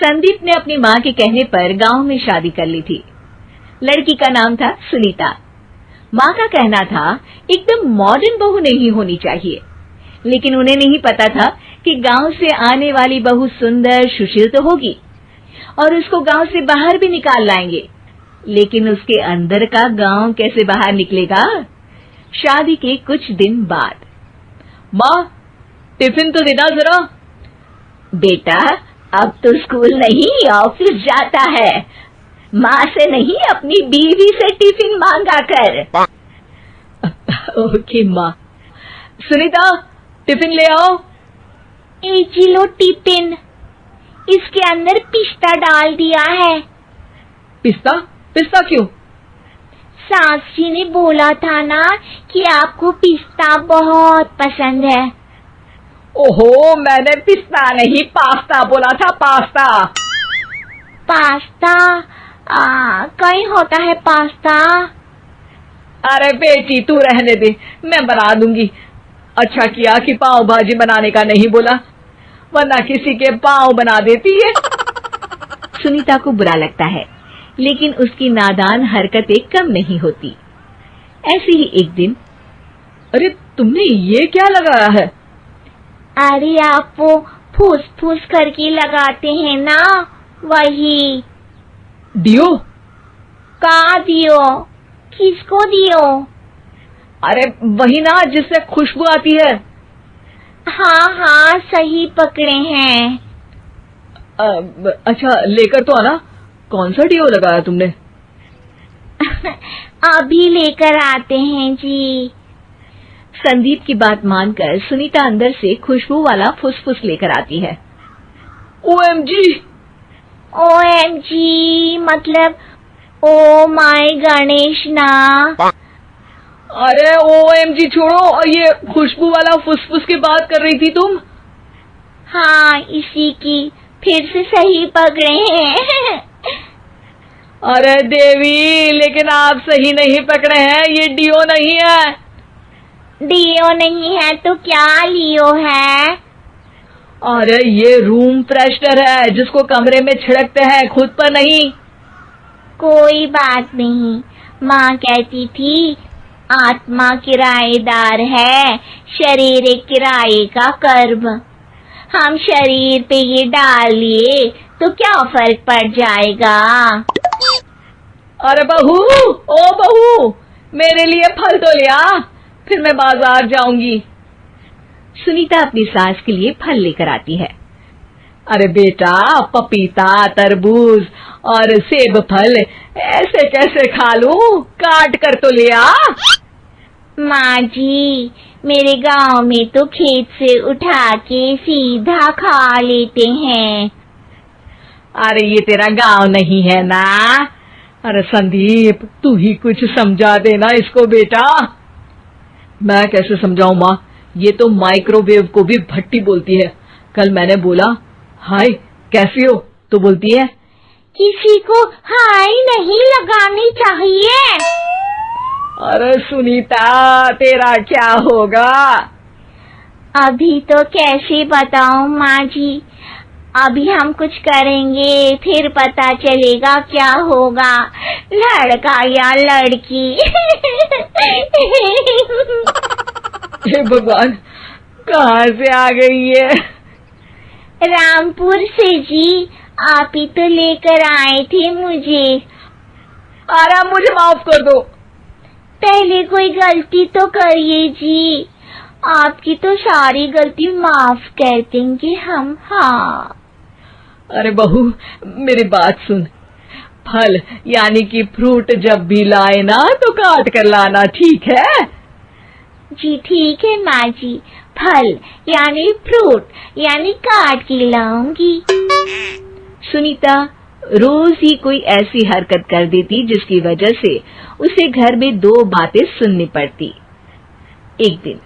संदीप ने अपनी माँ के कहने पर गांव में शादी कर ली थी। लड़की का नाम था सुनीता। माँ का कहना था एकदम मॉडर्न बहू नहीं होनी चाहिए, लेकिन उन्हें नहीं पता था कि गांव से आने वाली बहू सुंदर सुशील तो होगी और उसको गांव से बाहर भी निकाल लाएंगे, लेकिन उसके अंदर का गांव कैसे बाहर निकलेगा। शादी के कुछ दिन बाद, माँ टिफिन तो देना जरा। बेटा अब तो स्कूल नहीं ऑफिस जाता है, माँ से नहीं अपनी बीवी से टिफिन मांगा कर। ओके माँ। सुनीता टिफिन ले आओ। 1 किलो टिफिन, इसके अंदर पिस्ता डाल दिया है। पिस्ता? पिस्ता क्यों? सास जी ने बोला था ना कि आपको पिस्ता बहुत पसंद है। ओहो, मैंने पिस्ता नहीं पास्ता बोला था, पास्ता। पास्ता? कहीं होता है पास्ता? अरे बेटी तू रहने दे, मैं बना दूंगी। अच्छा किया कि पाव भाजी बनाने का नहीं बोला, वरना किसी के पाव बना देती है। सुनीता को बुरा लगता है, लेकिन उसकी नादान हरकतें कम नहीं होती। ऐसे ही एक दिन, अरे तुमने ये क्या लगाया है? अरे आप वो फूस फूस करके लगाते हैं ना, वही। डियो? का दियो? किसको दियो? अरे वही ना जिससे खुशबू आती है। हाँ सही पकड़े हैं। अच्छा लेकर तो आना। कौन सा डियो लगाया तुमने? अभी लेकर आते हैं जी। संदीप की बात मानकर सुनीता अंदर से खुशबू वाला फुसफुस लेकर आती है। OMG! OMG मतलब ओ माय गणेश ना। अरे OMG छोड़ो, और ये खुशबू वाला फुसफुस की बात कर रही थी तुम? हाँ इसी की, फिर से सही पकड़े हैं। अरे देवी, लेकिन आप सही नहीं पकड़े हैं, ये डियो नहीं है। डियो नहीं है तो क्या लियो है? अरे ये रूम फ्रेशनर है, जिसको कमरे में छिड़कते हैं, खुद पर नहीं। कोई बात नहीं, माँ कहती थी आत्मा किराएदार है, शरीर एक किराए का कर्म। हम शरीर पे ये डाल लिए तो क्या फर्क पड़ जाएगा। अरे बहू, ओ बहू, मेरे लिए फल तो ले आ, फिर मैं बाजार जाऊंगी। सुनीता अपनी सास के लिए फल लेकर आती है। अरे बेटा, पपीता, तरबूज और सेब फल ऐसे कैसे खा लूं, काट कर तो ले आ। माँ जी, मेरे गांव में तो खेत से उठा के सीधा खा लेते हैं। अरे ये तेरा गांव नहीं है ना। अरे संदीप, तू ही कुछ समझा देना इसको बेटा। मैं कैसे समझाऊं माँ, ये तो माइक्रोवेव को भी भट्टी बोलती है। कल मैंने बोला हाय कैसी हो, तो बोलती है किसी को हाय नहीं लगानी चाहिए। अरे सुनीता, तेरा क्या होगा? अभी तो कैसे बताऊं माँ जी, अभी हम कुछ करेंगे फिर पता चलेगा क्या होगा, लड़का या लड़की। हे भगवान, कहाँ से आ गई है? रामपुर से जी, आप ही तो लेकर आए थे मुझे। अरे मुझे माफ कर दो। पहले कोई गलती तो करिए जी, आपकी तो सारी गलती माफ कर देंगे हम। हाँ अरे बहू, मेरी बात सुन, फल यानी कि फ्रूट जब भी लाए ना तो काट कर लाना, ठीक है? जी ठीक है माँ जी, फल यानी फ्रूट यानी काट के लाऊंगी। सुनीता रोज ही कोई ऐसी हरकत कर देती जिसकी वजह से उसे घर में 2 बातें सुननी पड़ती। एक दिन,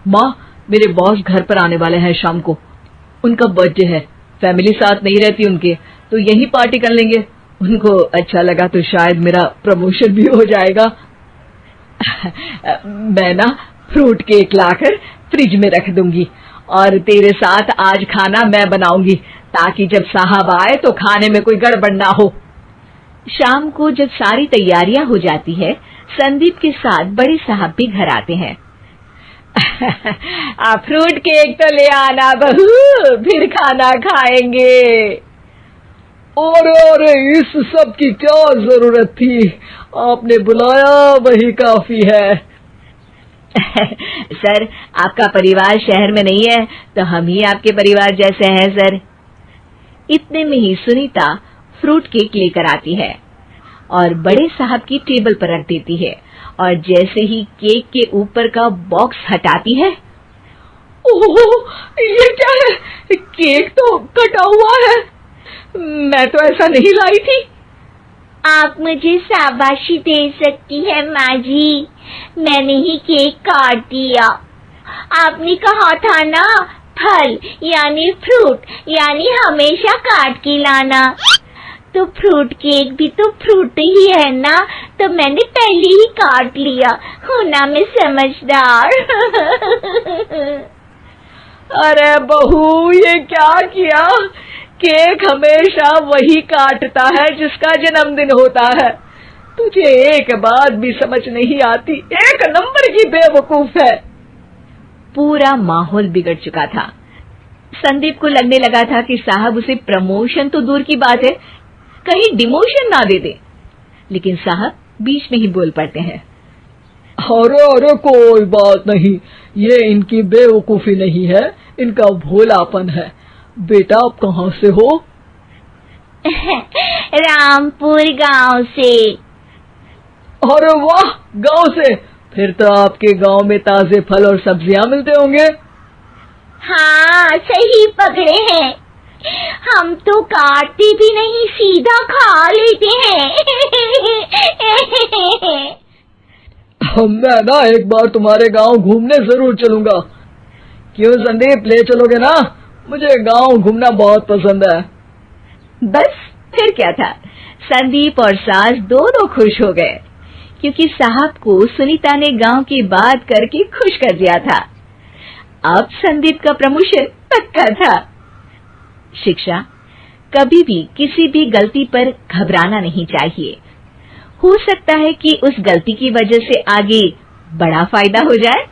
माँ मेरे बॉस घर पर आने वाले हैं शाम को, उनका बर्थडे है, फैमिली साथ नहीं रहती उनके, तो यही पार्टी कर लेंगे। उनको अच्छा लगा तो शायद मेरा प्रमोशन भी हो जाएगा। मैं ना फ्रूट केक लाकर फ्रिज में रख दूंगी और तेरे साथ आज खाना मैं बनाऊंगी, ताकि जब साहब आए तो खाने में कोई गड़बड़ ना हो। शाम को जब सारी तैयारियां हो जाती है, संदीप के साथ बड़े साहब भी घर आते हैं। फ्रूट केक तो ले आना बहू, फिर खाना खाएंगे। अरे इस सब की क्या जरूरत थी, आपने बुलाया वही काफी है। सर, आपका परिवार शहर में नहीं है तो हम ही आपके परिवार जैसे हैं सर। इतने में ही सुनीता फ्रूट केक लेकर आती है और बड़े साहब की टेबल पर रख देती है, और जैसे ही केक के ऊपर का बॉक्स हटाती है, ओह, ये क्या है? केक तो कटा हुआ है, मैं तो ऐसा नहीं लाई थी। आप मुझे शाबाशी दे सकती है माँ जी, मैंने ही केक काट दिया। आपने कहा था ना, फल यानी फ्रूट यानी हमेशा काट के लाना, तो फ्रूट केक भी तो फ्रूट ही है ना, तो मैंने पहले ही काट लिया। हूं ना मैं समझदार। अरे बहू, ये क्या किया? केक हमेशा वही काटता है जिसका जन्मदिन होता है। तुझे एक बात भी समझ नहीं आती, एक नंबर की बेवकूफ है। पूरा माहौल बिगड़ चुका था। संदीप को लगने लगा था कि साहब उसे प्रमोशन तो दूर की बात है, कहीं डिमोशन ना दे दे, लेकिन साहब बीच में ही बोल पड़ते हैं। अरे कोई बात नहीं, ये इनकी बेवकूफी नहीं है, इनका भोलापन है। बेटा आप कहाँ से हो? रामपुर गांव से। अरे वाह, गांव से? फिर तो आपके गांव में ताजे फल और सब्जियां मिलते होंगे। हाँ, सही पकड़े हैं, हम तो काटते भी नहीं, सीधा खा लेते हैं। मैं ना एक बार तुम्हारे गांव घूमने जरूर चलूंगा। क्यों संदीप, ले चलोगे ना? मुझे गांव घूमना बहुत पसंद है। बस फिर क्या था, संदीप और सास दोनों खुश हो गए, क्योंकि साहब को सुनीता ने गांव की बात करके खुश कर दिया था। अब संदीप का प्रमोशन पक्का था। शिक्षा, कभी भी किसी भी गलती पर घबराना नहीं चाहिए। हो सकता है कि उस गलती की वजह से आगे बड़ा फायदा हो जाए।